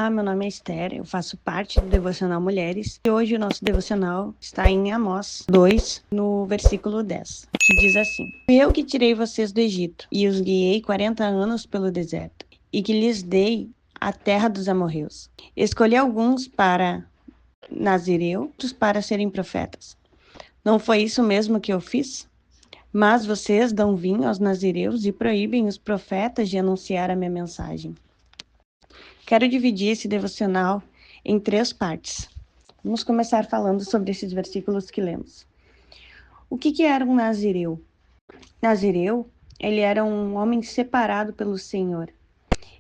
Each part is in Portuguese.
Olá, meu nome é Esther, eu faço parte do Devocional Mulheres e hoje o nosso devocional está em Amós 2, no versículo 10, que diz assim: Fui eu que tirei vocês do Egito e os guiei 40 anos pelo deserto e que lhes dei a terra dos amorreus. Escolhi alguns para Nazireu, outros para serem profetas. Não foi isso mesmo que eu fiz? Mas vocês dão vinho aos nazireus e proíbem os profetas de anunciar a minha mensagem. Quero dividir esse devocional em 3 partes. Vamos começar falando sobre esses versículos que lemos. O que era um nazireu? Nazireu, ele era um homem separado pelo Senhor.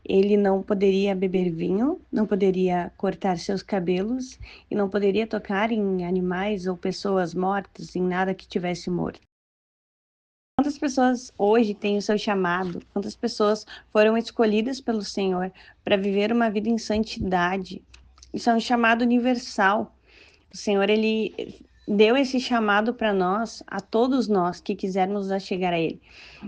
Ele não poderia beber vinho, não poderia cortar seus cabelos e não poderia tocar em animais ou pessoas mortas, em nada que tivesse morto. Quantas pessoas hoje têm o seu chamado? Quantas pessoas foram escolhidas pelo Senhor para viver uma vida em santidade? Isso é um chamado universal. O Senhor, ele deu esse chamado para nós, a todos nós que quisermos chegar a Ele.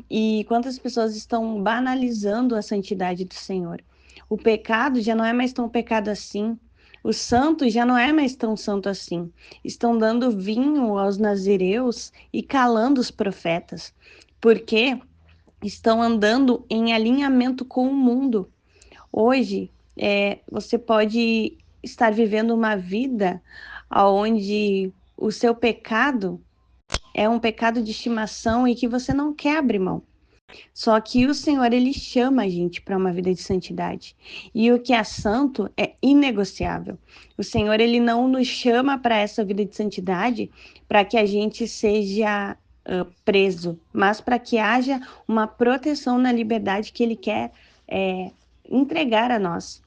E quantas pessoas estão banalizando a santidade do Senhor? O pecado já não é mais tão pecado assim. O santo já não é mais tão santo assim. Estão dando vinho aos nazireus e calando os profetas, porque estão andando em alinhamento com o mundo. Hoje, você pode estar vivendo uma vida onde o seu pecado é um pecado de estimação e que você não quer abrir mão. Só que o Senhor, ele chama a gente para uma vida de santidade. E o que é santo é inegociável. O Senhor, ele não nos chama para essa vida de santidade para que a gente seja preso, mas para que haja uma proteção na liberdade que ele quer entregar a nós.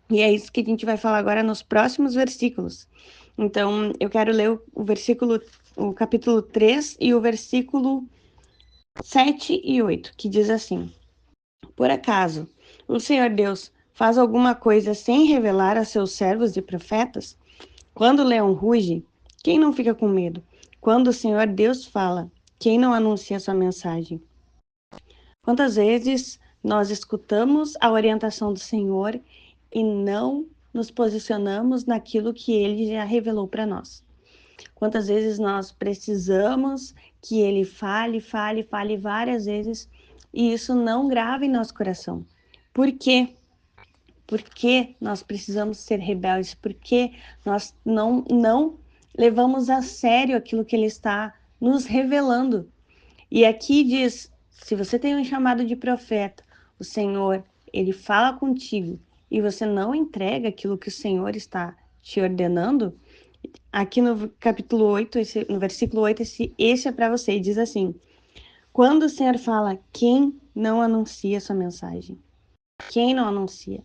E é isso que a gente vai falar agora nos próximos versículos. Então, eu quero ler o capítulo 3 e o versículo 7 e 8, que diz assim: Por acaso o Senhor Deus faz alguma coisa sem revelar a seus servos e profetas? Quando o leão ruge, quem não fica com medo? Quando o Senhor Deus fala, quem não anuncia sua mensagem? Quantas vezes nós escutamos a orientação do Senhor e não nos posicionamos naquilo que Ele já revelou para nós? Quantas vezes nós precisamos que Ele fale várias vezes e isso não grava em nosso coração? Por quê? Porque nós precisamos ser rebeldes? Porque nós não levamos a sério aquilo que Ele está nos revelando? E aqui diz, se você tem um chamado de profeta, o Senhor, ele fala contigo e você não entrega aquilo que o Senhor está te ordenando, aqui no capítulo 8, no versículo 8, esse é para você, e diz assim: quando o Senhor fala, quem não anuncia sua mensagem? Quem não anuncia?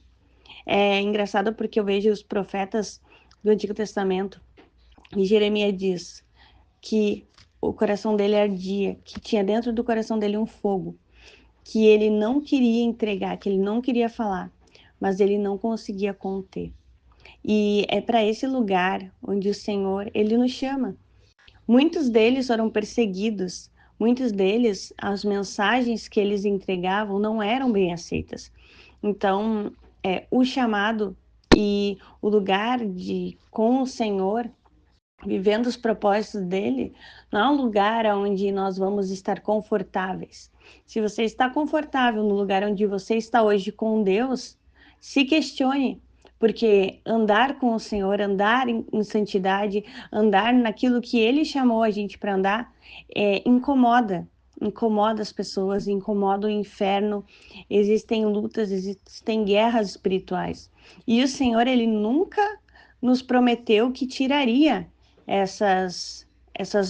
É engraçado porque eu vejo os profetas do Antigo Testamento, e Jeremias diz que o coração dele ardia, que tinha dentro do coração dele um fogo, que ele não queria entregar, que ele não queria falar, mas ele não conseguia conter. E é para esse lugar onde o Senhor, ele nos chama. Muitos deles foram perseguidos, muitos deles, as mensagens que eles entregavam não eram bem aceitas. Então, o chamado e o lugar com o Senhor, vivendo os propósitos dele, não é um lugar onde nós vamos estar confortáveis. Se você está confortável no lugar onde você está hoje com Deus, se questione, porque andar com o Senhor, andar em santidade, andar naquilo que Ele chamou a gente para andar, incomoda as pessoas, incomoda o inferno. Existem lutas, existem guerras espirituais. E o Senhor, Ele nunca nos prometeu que tiraria essas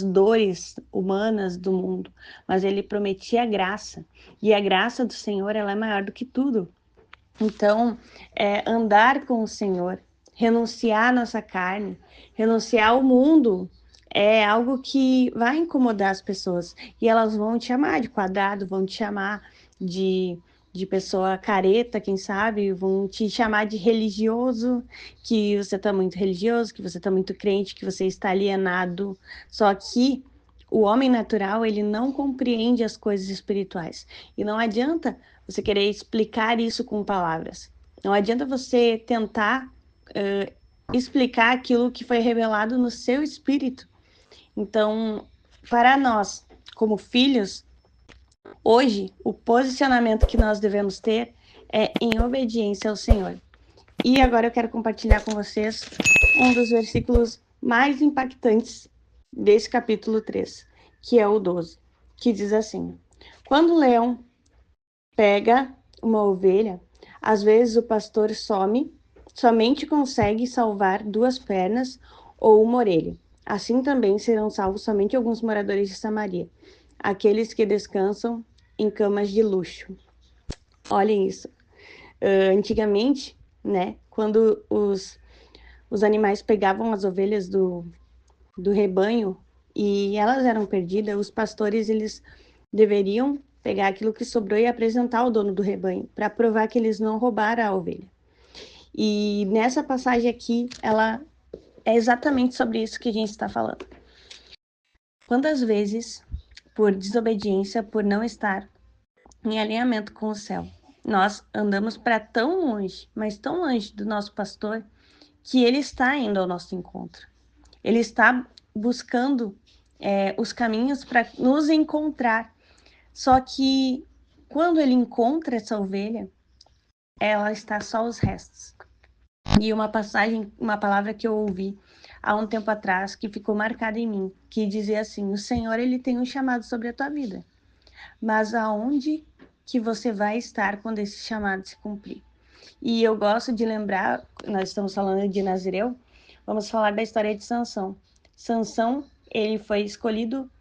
dores humanas do mundo, mas Ele prometia a graça. E a graça do Senhor, ela é maior do que tudo. Então, andar com o Senhor, renunciar à nossa carne, renunciar ao mundo, é algo que vai incomodar as pessoas. E elas vão te chamar de quadrado, vão te chamar de pessoa careta, quem sabe, vão te chamar de religioso, que você está muito religioso, que você está muito crente, que você está alienado. Só que o homem natural, ele não compreende as coisas espirituais. E não adianta você querer explicar isso com palavras. Não adianta você tentar explicar aquilo que foi revelado no seu espírito. Então, para nós, como filhos, hoje, o posicionamento que nós devemos ter é em obediência ao Senhor. E agora eu quero compartilhar com vocês um dos versículos mais impactantes desse capítulo 3, que é o 12, que diz assim: quando o leão pega uma ovelha, às vezes o pastor somente consegue salvar 2 pernas ou uma orelha. Assim também serão salvos somente alguns moradores de Samaria, aqueles que descansam em camas de luxo. Olhem isso. Antigamente, né, quando os animais pegavam as ovelhas do rebanho e elas eram perdidas, os pastores eles deveriam pegar aquilo que sobrou e apresentar ao dono do rebanho, para provar que eles não roubaram a ovelha. E nessa passagem aqui, ela é exatamente sobre isso que a gente está falando. Quantas vezes, por desobediência, por não estar em alinhamento com o céu, nós andamos para tão longe, mas tão longe do nosso pastor, que ele está indo ao nosso encontro. Ele está buscando os caminhos para nos encontrar. Só que quando ele encontra essa ovelha, ela está só os restos. E uma passagem, uma palavra que eu ouvi há um tempo atrás, que ficou marcada em mim, que dizia assim: o Senhor, ele tem um chamado sobre a tua vida, mas aonde que você vai estar quando esse chamado se cumprir? E eu gosto de lembrar, nós estamos falando de Nazireu, vamos falar da história de Sansão. Sansão, ele foi escolhido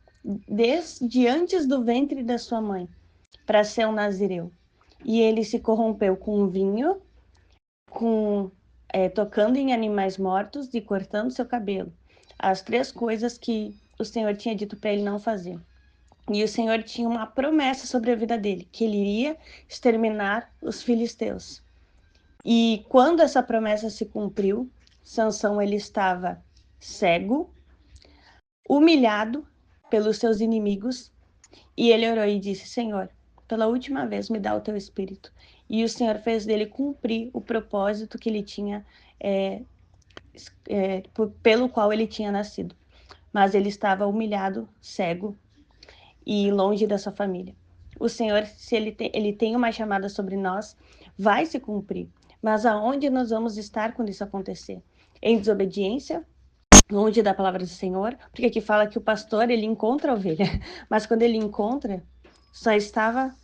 desde antes do ventre da sua mãe para ser um nazireu. E ele se corrompeu com vinho, tocando em animais mortos e cortando seu cabelo. As 3 coisas que o Senhor tinha dito para ele não fazer. E o Senhor tinha uma promessa sobre a vida dele, que ele iria exterminar os filisteus. E quando essa promessa se cumpriu, Sansão ele estava cego, humilhado pelos seus inimigos, e ele orou e disse: Senhor, pela última vez me dá o teu espírito. E o Senhor fez dele cumprir o propósito que ele tinha, pelo qual ele tinha nascido. Mas ele estava humilhado, cego e longe da sua família. O Senhor, se ele tem uma chamada sobre nós, vai se cumprir. Mas aonde nós vamos estar quando isso acontecer? Em desobediência? Longe da palavra do Senhor? Porque aqui fala que o pastor, ele encontra a ovelha. Mas quando ele encontra, só estava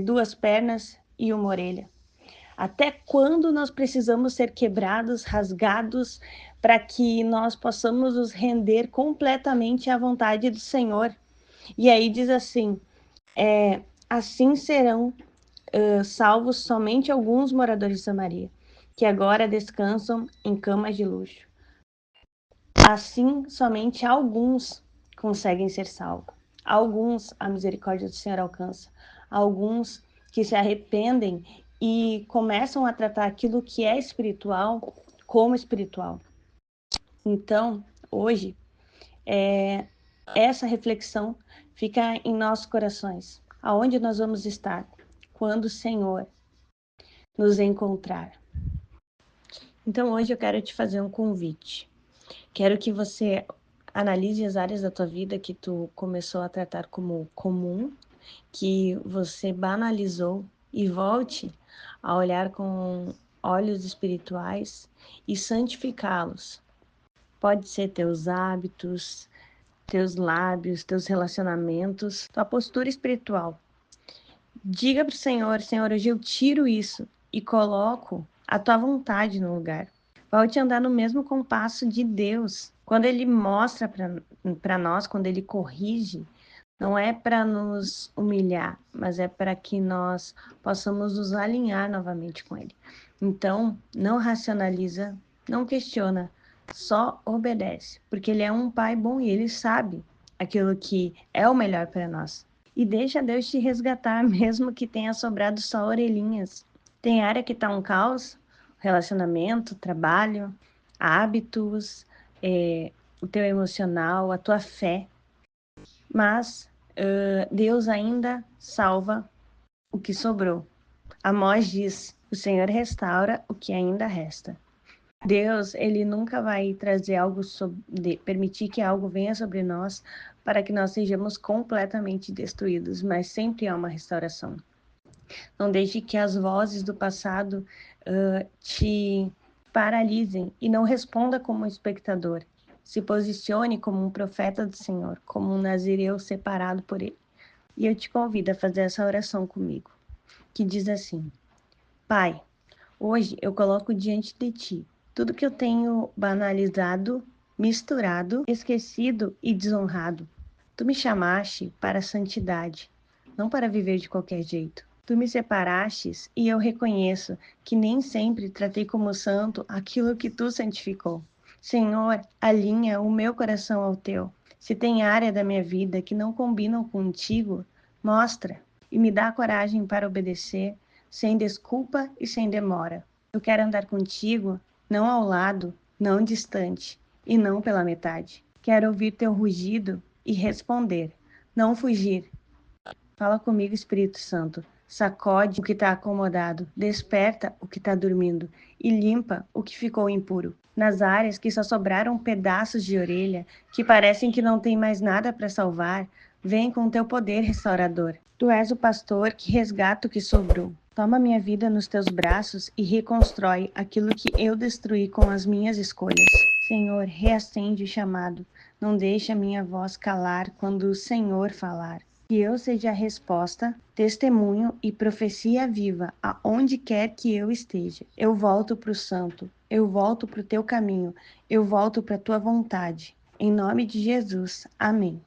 2 pernas e uma orelha. Até quando nós precisamos ser quebrados, rasgados, para que nós possamos nos render completamente à vontade do Senhor? E aí diz assim, assim serão salvos somente alguns moradores de Samaria, que agora descansam em camas de luxo. Assim, somente alguns conseguem ser salvos. Alguns a misericórdia do Senhor alcança. Alguns que se arrependem e começam a tratar aquilo que é espiritual como espiritual. Então, hoje, essa reflexão fica em nossos corações. Aonde nós vamos estar quando o Senhor nos encontrar? Então, hoje eu quero te fazer um convite. Quero que você analise as áreas da tua vida que tu começou a tratar como comum, que você banalizou, e volte a olhar com olhos espirituais e santificá-los. Pode ser teus hábitos, teus lábios, teus relacionamentos, tua postura espiritual. Diga para o Senhor: Senhor, hoje eu tiro isso e coloco a tua vontade no lugar. Volte a andar no mesmo compasso de Deus. Quando Ele mostra para nós, quando Ele corrige, não é para nos humilhar, mas é para que nós possamos nos alinhar novamente com Ele. Então, não racionaliza, não questiona, só obedece, porque Ele é um Pai bom e Ele sabe aquilo que é o melhor para nós. E deixa Deus te resgatar, mesmo que tenha sobrado só orelhinhas. Tem área que está um caos, relacionamento, trabalho, hábitos, o teu emocional, a tua fé. Mas Deus ainda salva o que sobrou. Amós diz: O Senhor restaura o que ainda resta. Deus, ele nunca vai trazer algo permitir que algo venha sobre nós para que nós sejamos completamente destruídos, mas sempre há uma restauração. Não deixe que as vozes do passado te paralisem e não responda como um espectador. Se posicione como um profeta do Senhor, como um nazireu separado por ele. E eu te convido a fazer essa oração comigo, que diz assim: Pai, hoje eu coloco diante de ti tudo que eu tenho banalizado, misturado, esquecido e desonrado. Tu me chamaste para a santidade, não para viver de qualquer jeito. Tu me separastes e eu reconheço que nem sempre tratei como santo aquilo que tu santificou. Senhor, alinha o meu coração ao teu. Se tem área da minha vida que não combinam contigo, mostra e me dá coragem para obedecer, sem desculpa e sem demora. Eu quero andar contigo, não ao lado, não distante e não pela metade. Quero ouvir teu rugido e responder, não fugir. Fala comigo, Espírito Santo. Sacode o que está acomodado, desperta o que está dormindo e limpa o que ficou impuro. Nas áreas que só sobraram pedaços de orelha, que parecem que não tem mais nada para salvar, vem com teu poder restaurador. Tu és o pastor que resgata o que sobrou. Toma minha vida nos teus braços e reconstrói aquilo que eu destruí com as minhas escolhas. Senhor, reacende o chamado. Não deixe a minha voz calar quando o Senhor falar. Que eu seja a resposta, testemunho e profecia viva aonde quer que eu esteja. Eu volto para o santo, eu volto para o teu caminho, eu volto para a tua vontade. Em nome de Jesus, amém.